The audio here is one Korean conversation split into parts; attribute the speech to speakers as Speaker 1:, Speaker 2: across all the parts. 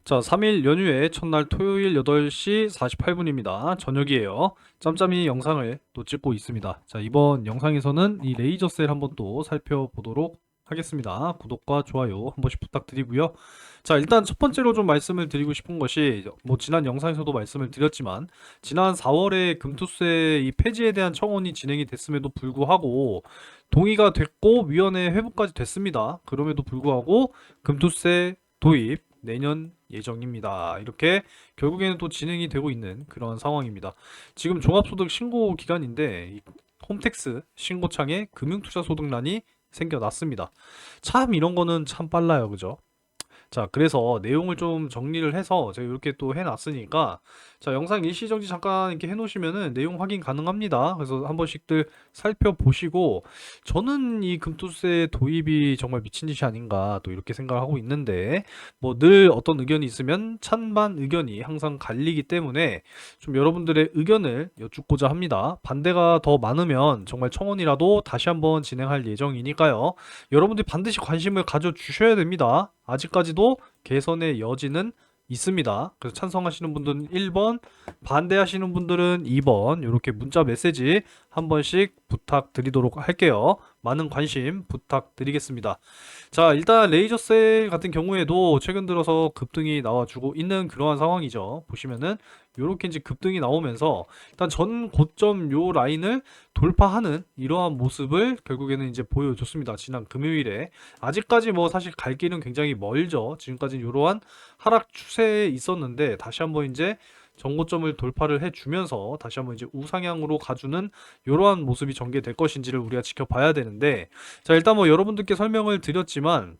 Speaker 1: 자, 3일 연휴의 첫날 토요일 8시 48분입니다. 저녁이에요. 짬짬이 영상을 또 찍고 있습니다. 자, 이번 영상에서는 이 레이저 셀 한번 또 살펴보도록 하겠습니다. 구독과 좋아요 한 번씩 부탁드리고요. 자, 일단 첫 번째로 좀 말씀을 드리고 싶은 것이 뭐 지난 영상에서도 말씀을 드렸지만 지난 4월에 금투세 이 폐지에 대한 청원이 진행이 됐음에도 불구하고 동의가 됐고 위원회 회부까지 됐습니다. 그럼에도 불구하고 금투세 도입 내년 예정입니다. 이렇게 결국에는 또 진행이 되고 있는 그런 상황입니다. 지금 종합소득 신고 기간인데 이 홈택스 신고창에 금융투자소득란이 생겨났습니다. 참 이런 거는 참 빨라요, 그죠? 자, 그래서 내용을 좀 정리를 해서 제가 이렇게 또 해놨으니까, 자, 영상 일시정지 잠깐 이렇게 해놓으시면은 내용 확인 가능합니다. 그래서 한 번씩들 살펴보시고, 저는 이 금투세 도입이 정말 미친 짓이 아닌가 또 이렇게 생각을 하고 있는데, 뭐 늘 어떤 의견이 있으면 찬반 의견이 항상 갈리기 때문에 좀 여러분들의 의견을 여쭙고자 합니다. 반대가 더 많으면 정말 청원이라도 다시 한번 진행할 예정이니까요. 여러분들이 반드시 관심을 가져주셔야 됩니다. 아직까지도 개선의 여지는 있습니다. 그래서 찬성하시는 분들은 1번, 반대하시는 분들은 2번, 이렇게 문자 메시지 한 번씩 부탁드리도록 할게요. 많은 관심 부탁드리겠습니다. 자, 일단 레이저 셀 같은 경우에도 최근 들어서 급등이 나와주고 있는 그러한 상황이죠. 보시면은 요렇게 이제 급등이 나오면서 일단 전 고점 요 라인을 돌파하는 이러한 모습을 결국에는 이제 보여줬습니다. 지난 금요일에. 아직까지 뭐 사실 갈 길은 굉장히 멀죠. 지금까지는 이러한 하락 추세에 있었는데 다시 한번 이제 전고점을 돌파를 해주면서 다시 한번 이제 우상향으로 가주는 이러한 모습이 전개될 것인지를 우리가 지켜봐야 되는데, 자, 일단 뭐 여러분들께 설명을 드렸지만,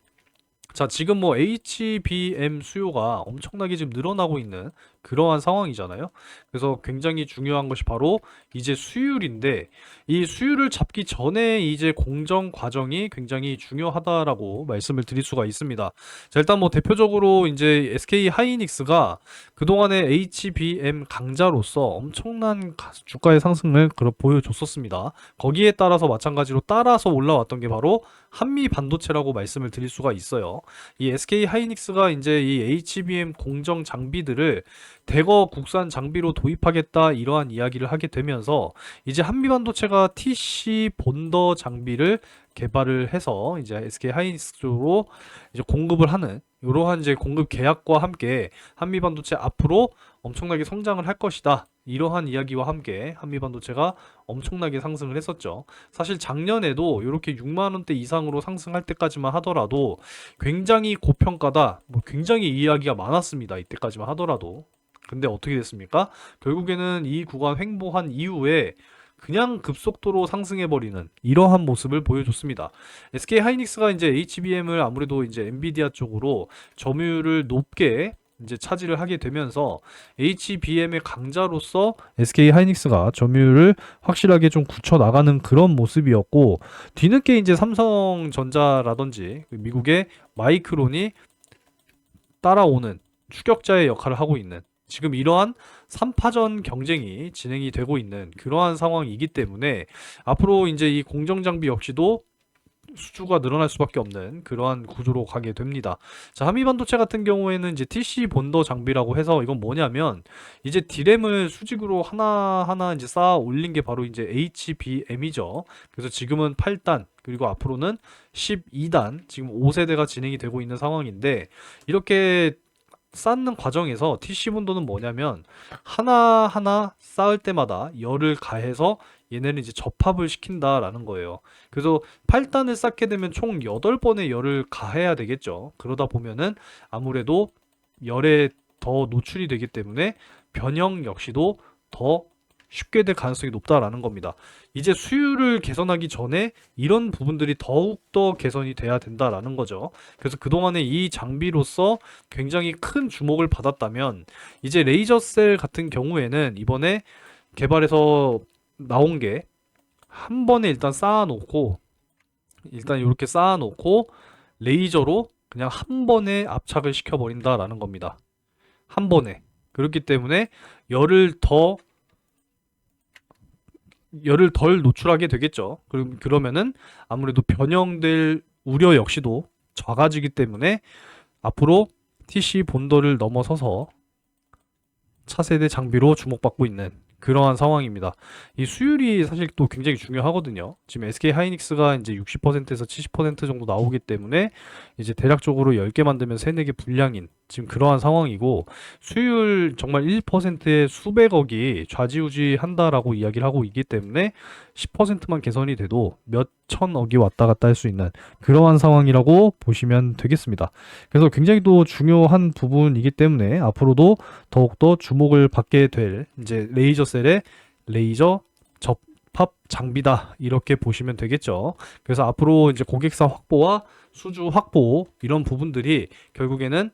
Speaker 1: 자, 지금 뭐 HBM 수요가 엄청나게 지금 늘어나고 있는 그러한 상황이잖아요. 그래서 굉장히 중요한 것이 바로 이제 수율인데, 이 수율을 잡기 전에 이제 공정 과정이 굉장히 중요하다라고 말씀을 드릴 수가 있습니다. 자, 일단 뭐 대표적으로 이제 SK 하이닉스가 그동안의 HBM 강자로서 엄청난 주가의 상승을 보여줬었습니다. 거기에 따라서 마찬가지로 따라서 올라왔던 게 바로 한미 반도체라고 말씀을 드릴 수가 있어요. 이 SK 하이닉스가 이제 이 HBM 공정 장비들을 대거 국산 장비로 도입하겠다 이러한 이야기를 하게 되면서 이제 한미 반도체가 TC 본더 장비를 개발을 해서 이제 SK 하이닉스 쪽으로 이제 공급을 하는 이러한 이제 공급 계약과 함께 한미 반도체 앞으로 엄청나게 성장을 할 것이다. 이러한 이야기와 함께 한미 반도체가 엄청나게 상승을 했었죠. 사실 작년에도 이렇게 6만 원대 이상으로 상승할 때까지만 하더라도 굉장히 고평가다. 뭐 굉장히 이야기가 많았습니다. 이때까지만 하더라도. 근데 어떻게 됐습니까? 결국에는 이 구간 횡보한 이후에 그냥 급속도로 상승해버리는 이러한 모습을 보여줬습니다. SK 하이닉스가 이제 HBM을 아무래도 이제 엔비디아 쪽으로 점유율을 높게 이제 차지를 하게 되면서 HBM의 강자로서 SK 하이닉스가 점유율을 확실하게 좀 굳혀 나가는 그런 모습이었고, 뒤늦게 이제 삼성전자라든지 미국의 마이크론이 따라오는 추격자의 역할을 하고 있는 지금 이러한 3파전 경쟁이 진행이 되고 있는 그러한 상황이기 때문에 앞으로 이제 이 공정장비 역시도 수주가 늘어날 수밖에 없는 그러한 구조로 가게 됩니다. 자, 한미반도체 같은 경우에는 이제 TC 본더 장비라고 해서 이건 뭐냐면 이제 D램을 수직으로 하나하나 이제 쌓아 올린 게 바로 이제 HBM이죠. 그래서 지금은 8단 그리고 앞으로는 12단 지금 5세대가 진행이 되고 있는 상황인데, 이렇게 쌓는 과정에서 TC 본도는 뭐냐면 하나하나 쌓을 때마다 열을 가해서 얘네는 이제 접합을 시킨다라는 거예요. 그래서 8단을 쌓게 되면 총 8번의 열을 가해야 되겠죠. 그러다 보면은 아무래도 열에 더 노출이 되기 때문에 변형 역시도 더 쉽게 될 가능성이 높다라는 겁니다. 이제 수율을 개선하기 전에 이런 부분들이 더욱더 개선이 돼야 된다라는 거죠. 그래서 그동안에 이 장비로서 굉장히 큰 주목을 받았다면 이제 레이저 셀 같은 경우에는 이번에 개발해서 나온 게 한 번에 일단 쌓아놓고 일단 이렇게 쌓아놓고 레이저로 그냥 한 번에 압착을 시켜버린다라는 겁니다. 한 번에. 그렇기 때문에 열을 더 열을 덜 노출하게 되겠죠. 그러면은 아무래도 변형될 우려 역시도 작아지기 때문에 앞으로 TC 본더를 넘어서서 차세대 장비로 주목받고 있는 그러한 상황입니다. 이 수율이 사실 또 굉장히 중요하거든요. 지금 SK 하이닉스가 이제 60%에서 70% 정도 나오기 때문에 이제 대략적으로 10개 만들면 3, 4개 분량인 지금 그러한 상황이고, 수율 정말 1%의 수백억이 좌지우지 한다라고 이야기를 하고 있기 때문에 10%만 개선이 돼도 몇 천억이 왔다 갔다 할 수 있는 그러한 상황이라고 보시면 되겠습니다. 그래서 굉장히 또 중요한 부분이기 때문에 앞으로도 더욱더 주목을 받게 될 이제 레이저셀의 레이저 접합 장비다, 이렇게 보시면 되겠죠. 그래서 앞으로 이제 고객사 확보와 수주 확보 이런 부분들이 결국에는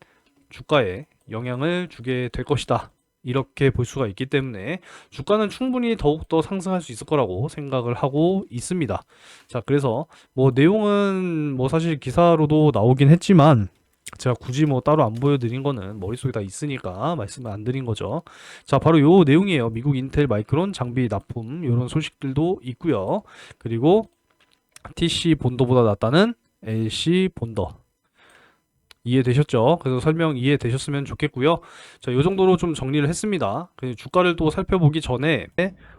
Speaker 1: 주가에 영향을 주게 될 것이다, 이렇게 볼 수가 있기 때문에 주가는 충분히 더욱더 상승할 수 있을 거라고 생각을 하고 있습니다. 자, 그래서 뭐 내용은 뭐 사실 기사로도 나오긴 했지만 제가 굳이 뭐 따로 안 보여드린 거는 머릿속에 다 있으니까 말씀을 안 드린 거죠. 자, 바로 요 내용이에요. 미국 인텔 마이크론 장비 납품 이런 소식들도 있고요. 그리고 TC 본더보다 낫다는 LC 본더, 이해되셨죠? 그래서 설명 이해되셨으면 좋겠고요. 자, 요 정도로 좀 정리를 했습니다. 주가를 또 살펴보기 전에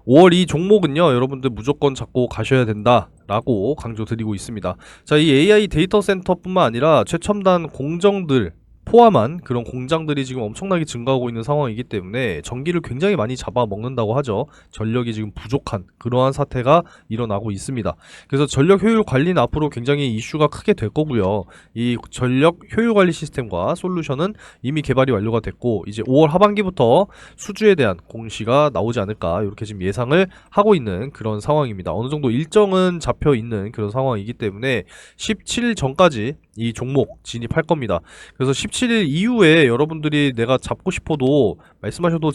Speaker 1: 5월 이 종목은요, 여러분들 무조건 잡고 가셔야 된다라고 강조드리고 있습니다. 자, 이 AI 데이터 센터뿐만 아니라 최첨단 공정들 포함한 그런 공장들이 지금 엄청나게 증가하고 있는 상황이기 때문에 전기를 굉장히 많이 잡아먹는다고 하죠. 전력이 지금 부족한 그러한 사태가 일어나고 있습니다. 그래서 전력 효율 관리는 앞으로 굉장히 이슈가 크게 될 거고요. 이 전력 효율 관리 시스템과 솔루션은 이미 개발이 완료가 됐고, 이제 5월 하반기부터 수주에 대한 공시가 나오지 않을까, 이렇게 지금 예상을 하고 있는 그런 상황입니다. 어느 정도 일정은 잡혀 있는 그런 상황이기 때문에 17일 전까지 이 종목 진입할 겁니다. 그래서 17일 이후에 여러분들이 내가 잡고 싶어도 말씀하셔도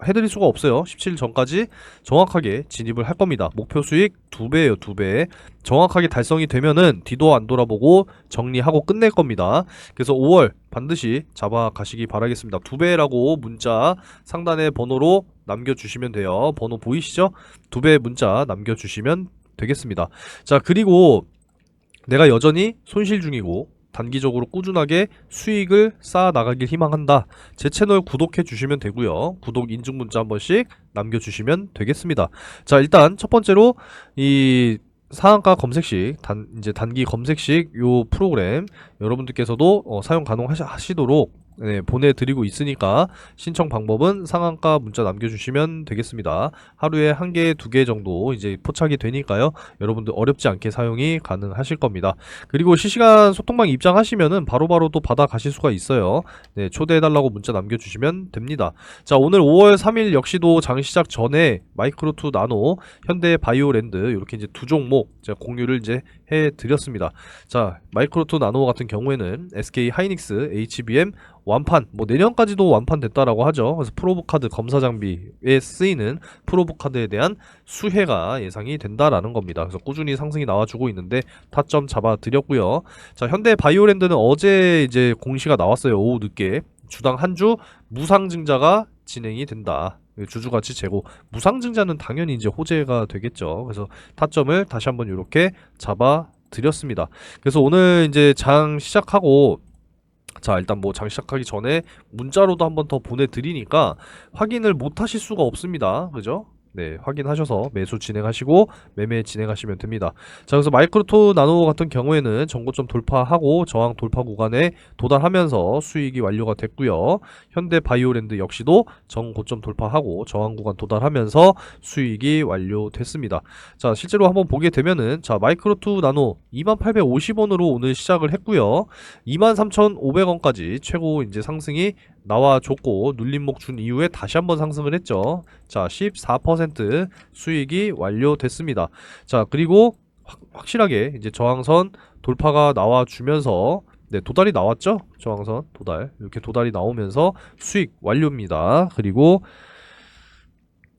Speaker 1: 해드릴 수가 없어요. 17일 전까지 정확하게 진입을 할 겁니다. 목표 수익 2배예요, 2배. 정확하게 달성이 되면은 뒤도 안 돌아보고 정리하고 끝낼 겁니다. 그래서 5월 반드시 잡아 가시기 바라겠습니다. 2배라고 문자 상단에 번호로 남겨주시면 돼요. 번호 보이시죠? 2배 문자 남겨주시면 되겠습니다. 자, 그리고 내가 여전히 손실 중이고 단기적으로 꾸준하게 수익을 쌓아 나가길 희망한다. 제 채널 구독해 주시면 되고요. 구독 인증 문자 한 번씩 남겨주시면 되겠습니다. 자, 일단 첫 번째로 이 상한가 검색식 이제 단기 검색식 요 프로그램 여러분들께서도 사용 가능하시도록 보내드리고 있으니까 신청 방법은 상한가 문자 남겨주시면 되겠습니다. 하루에 1개, 2개 정도 이제 포착이 되니까요. 여러분들 어렵지 않게 사용이 가능하실 겁니다. 그리고 실시간 소통방 입장하시면은 바로바로 또 받아 가실 수가 있어요. 네, 초대해달라고 문자 남겨주시면 됩니다. 자, 오늘 5월 3일 역시도 장 시작 전에 마이크로2 나노, 현대 바이오랜드 이렇게 이제 두 종목 제가 공유를 이제 해드렸습니다. 자, 마이크로2 나노 같은 경우에는 SK 하이닉스, HBM 완판, 뭐 내년까지도 완판됐다라고 하죠. 그래서 프로브카드 검사 장비에 쓰이는 프로브카드에 대한 수혜가 예상이 된다라는 겁니다. 그래서 꾸준히 상승이 나와주고 있는데 타점 잡아드렸고요. 자, 현대 바이오랜드는 어제 이제 공시가 나왔어요. 오후 늦게 주당 한 주 무상증자가 진행이 된다. 주주가치 재고, 무상증자는 당연히 이제 호재가 되겠죠. 그래서 타점을 다시 한번 이렇게 잡아드렸습니다. 그래서 오늘 이제 장 시작하고, 자, 일단 뭐 장 시작하기 전에 문자로도 한번 더 보내드리니까 확인을 못 하실 수가 없습니다. 그죠? 네, 확인하셔서 매수 진행하시고 매매 진행하시면 됩니다. 자, 그래서 마이크로2 나노 같은 경우에는 전고점 돌파하고 저항 돌파 구간에 도달하면서 수익이 완료가 됐고요. 현대 바이오랜드 역시도 전고점 돌파하고 저항 구간 도달하면서 수익이 완료됐습니다. 자, 실제로 한번 보게 되면은, 자, 마이크로2 나노 2850원으로 오늘 시작을 했고요. 23,500원까지 최고 이제 상승이 나와줬고 눌림목 준 이후에 다시 한번 상승을 했죠. 자, 14% 수익이 완료됐습니다. 자, 그리고 확실하게 이제 저항선 돌파가 나와주면서, 네, 도달이 나왔죠? 저항선 도달, 이렇게 도달이 나오면서 수익 완료입니다. 그리고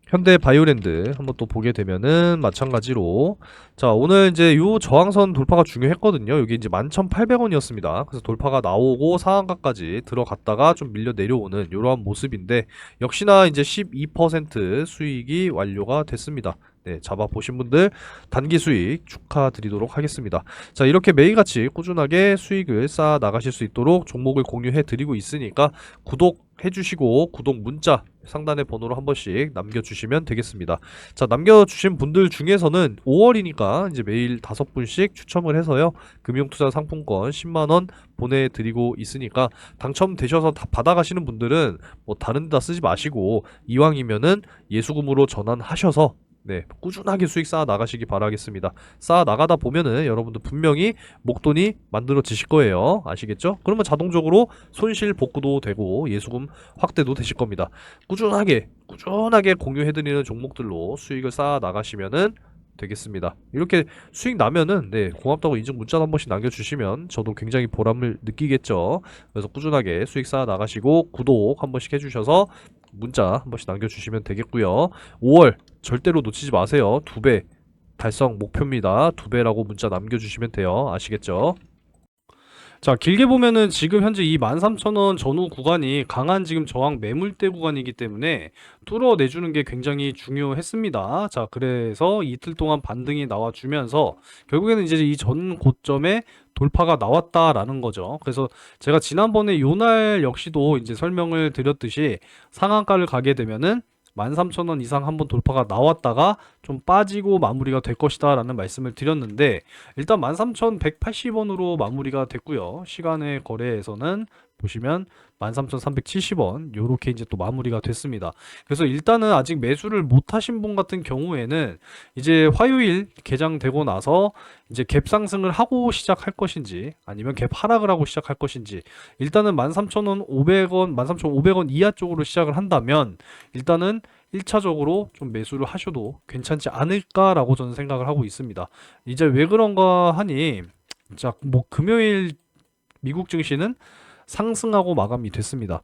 Speaker 1: 현대 바이오랜드 한번 또 보게 되면은 마찬가지로, 자, 오늘 이제 요 저항선 돌파가 중요했거든요. 여기 이제 11,800원이었습니다. 그래서 돌파가 나오고 상한가까지 들어갔다가 좀 밀려 내려오는 요러한 모습인데, 역시나 이제 12% 수익이 완료가 됐습니다. 네, 잡아보신 분들 단기 수익 축하드리도록 하겠습니다. 자, 이렇게 매일같이 꾸준하게 수익을 쌓아 나가실 수 있도록 종목을 공유해 드리고 있으니까 구독해 주시고 구독 문자 상단의 번호로 한 번씩 남겨주시면 되겠습니다. 자, 남겨주신 분들 중에서는 5월이니까 이제 매일 5분씩 추첨을 해서요, 금융투자 상품권 10만원 보내드리고 있으니까 당첨되셔서 다 받아가시는 분들은 뭐 다른 데다 쓰지 마시고 이왕이면은 예수금으로 전환하셔서 네, 꾸준하게 수익 쌓아 나가시기 바라겠습니다. 쌓아 나가다 보면은 여러분들 분명히 목돈이 만들어지실 거예요. 아시겠죠? 그러면 자동적으로 손실 복구도 되고 예수금 확대도 되실 겁니다. 꾸준하게 공유해드리는 종목들로 수익을 쌓아 나가시면은 되겠습니다. 이렇게 수익 나면은 네, 고맙다고 인증 문자 한 번씩 남겨주시면 저도 굉장히 보람을 느끼겠죠. 그래서 꾸준하게 수익 쌓아 나가시고 구독 한 번씩 해주셔서 문자 한 번씩 남겨주시면 되겠고요. 5월 절대로 놓치지 마세요. 2배 달성 목표입니다. 2배라고 문자 남겨주시면 돼요. 아시겠죠? 자, 길게 보면은 지금 현재 이 13,000원 전후 구간이 강한 지금 저항 매물대 구간이기 때문에 뚫어내주는 게 굉장히 중요했습니다. 자, 그래서 이틀 동안 반등이 나와주면서 결국에는 이제 이 전 고점에 돌파가 나왔다라는 거죠. 그래서 제가 지난번에 요날 역시도 이제 설명을 드렸듯이 상한가를 가게 되면은 13,000원 이상 한번 돌파가 나왔다가 좀 빠지고 마무리가 될 것이다 라는 말씀을 드렸는데, 일단 13,180원으로 마무리가 됐고요. 시간의 거래에서는 보시면 13,370원 요렇게 이제 또 마무리가 됐습니다. 그래서 일단은 아직 매수를 못 하신 분 같은 경우에는 이제 화요일 개장되고 나서 이제 갭 상승을 하고 시작할 것인지 아니면 갭 하락을 하고 시작할 것인지, 일단은 13,500원 13,500원 이하 쪽으로 시작을 한다면 일단은 1차적으로 좀 매수를 하셔도 괜찮지 않을까라고 저는 생각을 하고 있습니다. 이제 왜 그런가 하니, 자, 뭐 금요일 미국 증시는 상승하고 마감이 됐습니다.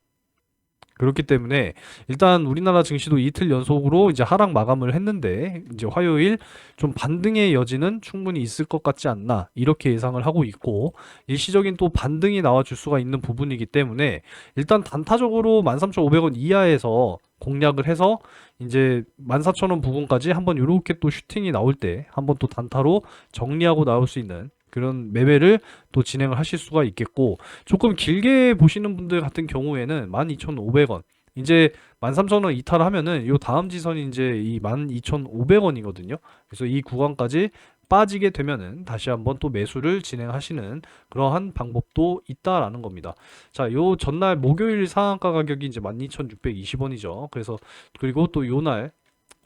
Speaker 1: 그렇기 때문에 일단 우리나라 증시도 이틀 연속으로 이제 하락 마감을 했는데, 이제 화요일 좀 반등의 여지는 충분히 있을 것 같지 않나 이렇게 예상을 하고 있고, 일시적인 또 반등이 나와줄 수가 있는 부분이기 때문에 일단 단타적으로 13,500원 이하에서 공략을 해서 이제 14,000원 부근까지 한번 이렇게 또 슈팅이 나올 때 한번 또 단타로 정리하고 나올 수 있는 그런 매매를 또 진행을 하실 수가 있겠고, 조금 길게 보시는 분들 같은 경우에는 12,500원 이제 13,000원 이탈하면은 요 다음 지선이 이제 이 12,500원이거든요. 그래서 이 구간까지 빠지게 되면은 다시 한번 또 매수를 진행하시는 그러한 방법도 있다라는 겁니다. 자, 요 전날 목요일 상한가 가격이 이제 12,620원이죠. 그래서 그리고 또 요날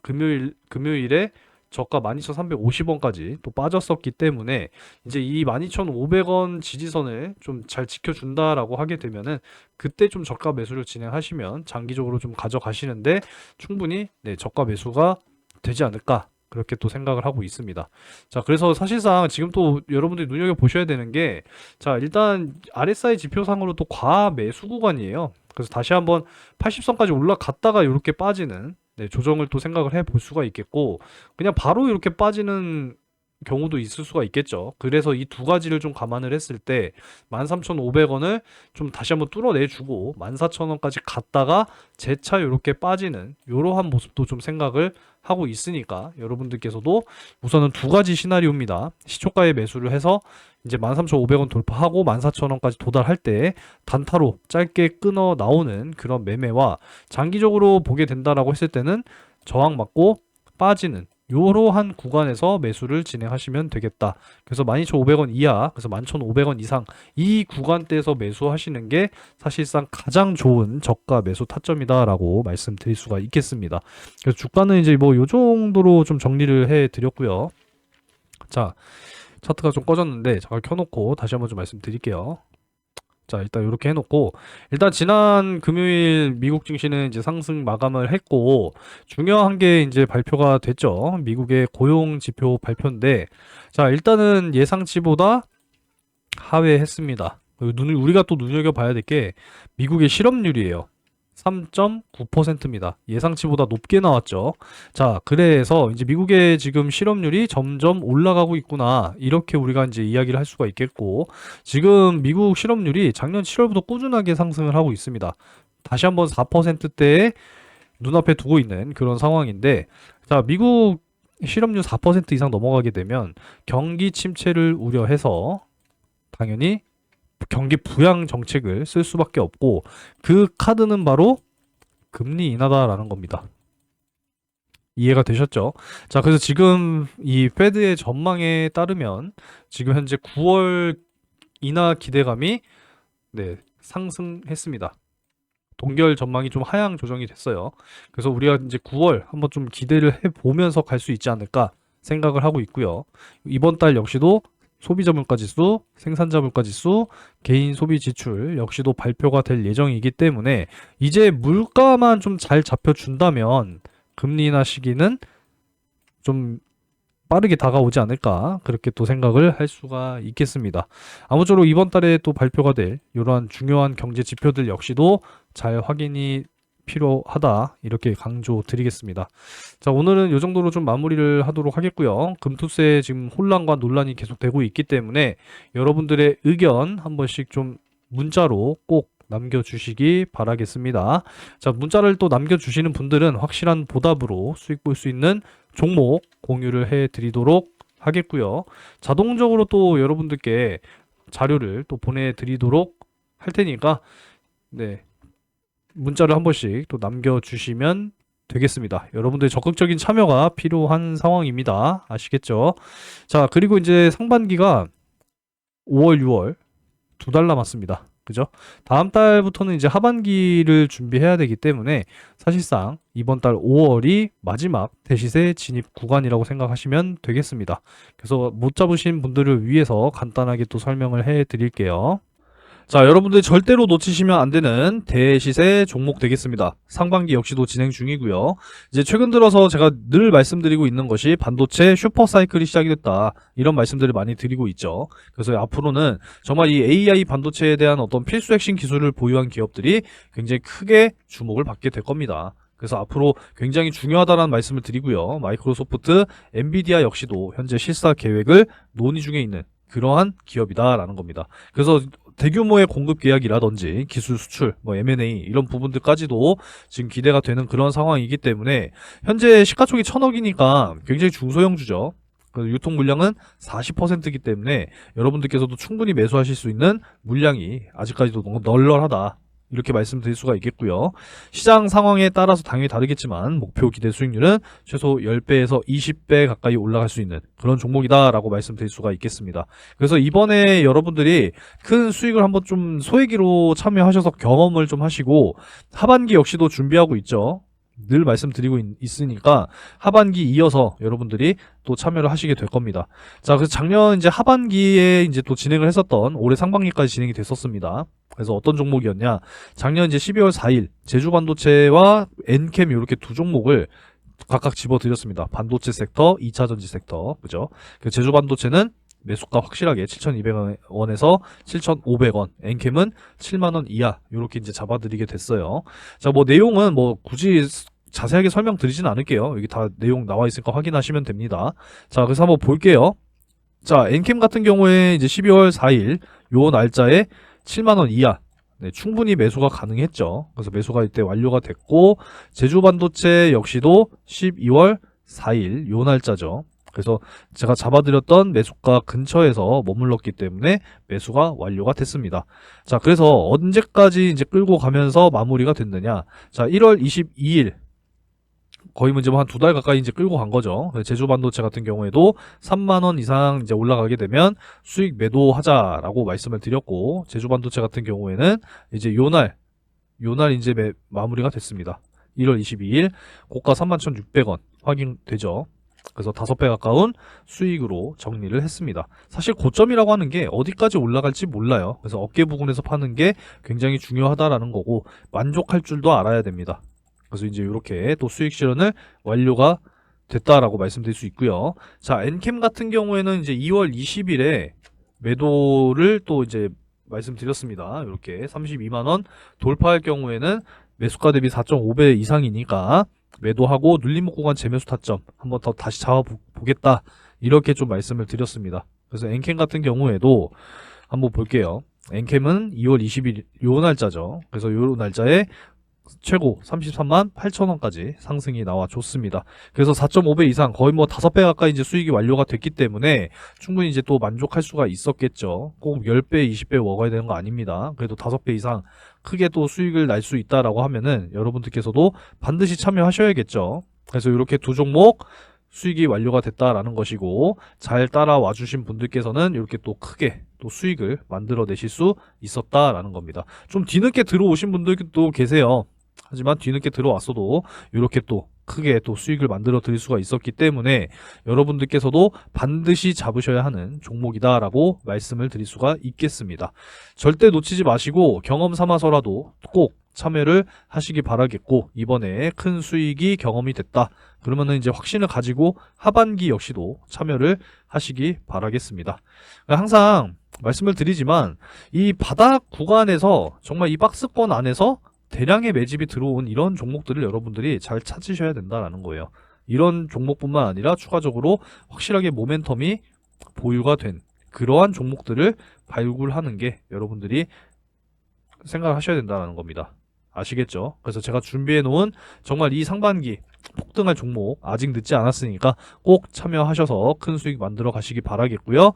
Speaker 1: 금요일에 저가 12,350원까지 또 빠졌었기 때문에 이제 이 12,500원 지지선을 좀 잘 지켜준다라고 하게 되면은 그때 좀 저가 매수를 진행하시면 장기적으로 좀 가져가시는데 충분히 네, 저가 매수가 되지 않을까 그렇게 또 생각을 하고 있습니다. 자, 그래서 사실상 지금 또 여러분들이 눈여겨보셔야 되는 게, 자, 일단 RSI 지표상으로 또 과매수 구간이에요. 그래서 다시 한번 80선까지 올라갔다가 이렇게 빠지는 네, 조정을 또 생각을 해볼 수가 있겠고, 그냥 바로 이렇게 빠지는 경우도 있을 수가 있겠죠. 그래서 이 두 가지를 좀 감안을 했을 때 13,500원을 좀 다시 한번 뚫어내주고 14,000원까지 갔다가 재차 이렇게 빠지는 이러한 모습도 좀 생각을 하고 있으니까 여러분들께서도 우선은 두 가지 시나리오입니다. 시초가에 매수를 해서 이제 13,500원 돌파하고 14,000원까지 도달할 때 단타로 짧게 끊어 나오는 그런 매매와, 장기적으로 보게 된다라고 했을 때는 저항 맞고 빠지는 요러한 구간에서 매수를 진행하시면 되겠다. 그래서 12,500원 이하, 그래서 11,500원 이상 이 구간대에서 매수하시는 게 사실상 가장 좋은 저가 매수 타점이다라고 말씀드릴 수가 있겠습니다. 그래서 주가는 이제 뭐 요 정도로 좀 정리를 해 드렸고요. 자, 차트가 좀 꺼졌는데 잠깐 켜놓고 다시 한번 좀 말씀드릴게요. 자, 일단 이렇게 해놓고, 일단 지난 금요일 미국 증시는 이제 상승 마감을 했고, 중요한 게 이제 발표가 됐죠. 미국의 고용 지표 발표인데, 자, 일단은 예상치보다 하회했습니다. 우리가 또 눈여겨봐야 될 게 미국의 실업률이에요. 3.9%입니다. 예상치보다 높게 나왔죠. 자, 그래서 이제 미국의 지금 실업률이 점점 올라가고 있구나, 이렇게 우리가 이제 이야기를 할 수가 있겠고, 지금 미국 실업률이 작년 7월부터 꾸준하게 상승을 하고 있습니다. 다시 한번 4%대에 눈앞에 두고 있는 그런 상황인데, 자, 미국 실업률 4% 이상 넘어가게 되면 경기 침체를 우려해서 당연히 경기 부양 정책을 쓸 수밖에 없고, 그 카드는 바로 금리 인하다라는 겁니다. 이해가 되셨죠? 자, 그래서 지금 이 페드의 전망에 따르면 지금 현재 9월 인하 기대감이 상승했습니다. 동결 전망이 좀 하향 조정이 됐어요. 그래서 우리가 이제 9월 한번 좀 기대를 해보면서 갈 수 있지 않을까 생각을 하고 있고요. 이번 달 역시도 소비자 물가 지수, 생산자 물가 지수, 개인 소비 지출 역시도 발표가 될 예정이기 때문에 이제 물가만 좀 잘 잡혀준다면 금리 인하 시기는 좀 빠르게 다가오지 않을까, 그렇게 또 생각을 할 수가 있겠습니다. 아무쪼록 이번 달에 또 발표가 될 이러한 중요한 경제 지표들 역시도 잘 확인이 필요하다, 이렇게 강조 드리겠습니다. 자, 오늘은 이 정도로 좀 마무리를 하도록 하겠고요. 금투세 지금 혼란과 논란이 계속되고 있기 때문에 여러분들의 의견 한 번씩 좀 문자로 꼭 남겨주시기 바라겠습니다. 자, 문자를 또 남겨주시는 분들은 확실한 보답으로 수익 볼 수 있는 종목 공유를 해드리도록 하겠고요. 자동적으로 또 여러분들께 자료를 또 보내드리도록 할 테니까 문자를 한 번씩 또 남겨주시면 되겠습니다. 여러분들의 적극적인 참여가 필요한 상황입니다. 아시겠죠? 자, 그리고 이제 상반기가 5월, 6월 2달 남았습니다. 그죠? 다음 달부터는 이제 하반기를 준비해야 되기 때문에 사실상 이번 달 5월이 마지막 대시세 진입 구간이라고 생각하시면 되겠습니다. 그래서 못 잡으신 분들을 위해서 간단하게 또 설명을 해 드릴게요. 자, 여러분들 절대로 놓치시면 안 되는 대시세 종목 되겠습니다. 상반기 역시도 진행 중이고요. 이제 최근 들어서 제가 늘 말씀드리고 있는 것이 반도체 슈퍼사이클이 시작이 됐다, 이런 말씀들을 많이 드리고 있죠. 그래서 앞으로는 정말 이 AI 반도체에 대한 어떤 필수 핵심 기술을 보유한 기업들이 굉장히 크게 주목을 받게 될 겁니다. 그래서 앞으로 굉장히 중요하다는 말씀을 드리고요. 마이크로소프트, 엔비디아 역시도 현재 실사 계획을 논의 중에 있는 그러한 기업이다라는 겁니다. 그래서 대규모의 공급 계약이라든지 기술 수출, M&A 이런 부분들까지도 지금 기대가 되는 그런 상황이기 때문에 현재 시가총액이 1,000억이니까 굉장히 중소형주죠. 유통 물량은 40%이기 때문에 여러분들께서도 충분히 매수하실 수 있는 물량이 아직까지도 너무 널널하다, 이렇게 말씀드릴 수가 있겠고요. 시장 상황에 따라서 당연히 다르겠지만 목표 기대 수익률은 최소 10배에서 20배 가까이 올라갈 수 있는 그런 종목이다라고 말씀드릴 수가 있겠습니다. 그래서 이번에 여러분들이 큰 수익을 한번 좀 소액으로 참여하셔서 경험을 좀 하시고, 하반기 역시도 준비하고 있죠. 늘 말씀드리고 있으니까 하반기 이어서 여러분들이 또 참여를 하시게 될 겁니다. 자, 그래서 작년 이제 하반기에 이제 또 진행을 했었던 올해 상반기까지 진행이 됐었습니다. 그래서 어떤 종목이었냐? 작년 이제 12월 4일 제주반도체와 엔캠 이렇게 두 종목을 각각 집어드렸습니다. 반도체 섹터, 2차전지 섹터, 그죠? 제주반도체는 매수가 확실하게 7,200원에서 7,500원, 엔캠은 7만원 이하 이렇게 이제 잡아드리게 됐어요. 자, 내용은 굳이 자세하게 설명드리진 않을게요. 여기 다 내용 나와 있으니까 확인하시면 됩니다. 자, 그래서 한번 볼게요. 자, 엔캠 같은 경우에 이제 12월 4일 요 날짜에 7만원 이하 충분히 매수가 가능했죠. 그래서 매수가 이때 완료가 됐고, 제주반도체 역시도 12월 4일 요 날짜죠. 그래서 제가 잡아드렸던 매수가 근처에서 머물렀기 때문에 매수가 완료가 됐습니다. 자, 그래서 언제까지 이제 끌고 가면서 마무리가 됐느냐? 자, 1월 22일 거의 뭐 한 2달 가까이 이제 끌고 간 거죠. 제주반도체 같은 경우에도 3만원 이상 이제 올라가게 되면 수익 매도하자라고 말씀을 드렸고, 제주반도체 같은 경우에는 이제 요날 이제 마무리가 됐습니다. 1월 22일 고가 31,600원 확인되죠. 그래서 5배 가까운 수익으로 정리를 했습니다. 사실 고점이라고 하는 게 어디까지 올라갈지 몰라요. 그래서 어깨 부근에서 파는 게 굉장히 중요하다라는 거고, 만족할 줄도 알아야 됩니다. 그래서 이제 이렇게 또 수익 실현을 완료가 됐다라고 말씀드릴 수 있고요. 자, 엔캠 같은 경우에는 이제 2월 20일에 매도를 또 이제 말씀드렸습니다. 이렇게 32만원 돌파할 경우에는 매수가 대비 4.5배 이상이니까 매도하고 눌림목 구간 재매수 타점 한번 더 다시 잡아보겠다, 이렇게 좀 말씀을 드렸습니다. 그래서 엔캠 같은 경우에도 한번 볼게요. 엔캠은 2월 20일 요 날짜죠. 그래서 요 날짜에 최고 33만 8천 원까지 상승이 나와줬습니다. 그래서 4.5배 이상 거의 뭐 5배 가까이 이제 수익이 완료가 됐기 때문에 충분히 이제 또 만족할 수가 있었겠죠. 꼭 10배, 20배 먹어야 되는 거 아닙니다. 그래도 5배 이상 크게 또 수익을 날 수 있다라고 하면은 여러분들께서도 반드시 참여하셔야겠죠. 그래서 이렇게 두 종목 수익이 완료가 됐다라는 것이고, 잘 따라와 주신 분들께서는 이렇게 또 크게 또 수익을 만들어 내실 수 있었다라는 겁니다. 좀 뒤늦게 들어오신 분들도 계세요. 하지만 뒤늦게 들어왔어도 이렇게 또 크게 또 수익을 만들어 드릴 수가 있었기 때문에 여러분들께서도 반드시 잡으셔야 하는 종목이다라고 말씀을 드릴 수가 있겠습니다. 절대 놓치지 마시고 경험 삼아서라도 꼭 참여를 하시기 바라겠고, 이번에 큰 수익이 경험이 됐다 그러면은 이제 확신을 가지고 하반기 역시도 참여를 하시기 바라겠습니다. 항상 말씀을 드리지만 이 바닥 구간에서 정말 이 박스권 안에서 대량의 매집이 들어온 이런 종목들을 여러분들이 잘 찾으셔야 된다라는 거예요. 이런 종목뿐만 아니라 추가적으로 확실하게 모멘텀이 보유가 된 그러한 종목들을 발굴하는 게 여러분들이 생각하셔야 된다는 겁니다. 아시겠죠? 그래서 제가 준비해 놓은 정말 이 상반기 폭등할 종목 아직 늦지 않았으니까 꼭 참여하셔서 큰 수익 만들어 가시기 바라겠고요.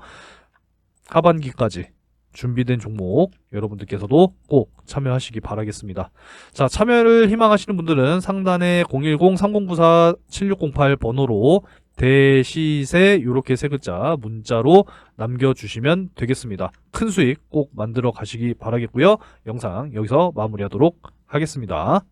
Speaker 1: 하반기까지 준비된 종목 여러분들께서도 꼭 참여하시기 바라겠습니다. 자, 참여를 희망하시는 분들은 상단에 010-3094-7608 번호로 대시세 요렇게 세 글자 문자로 남겨주시면 되겠습니다. 큰 수익 꼭 만들어 가시기 바라겠고요. 영상 여기서 마무리하도록 하겠습니다.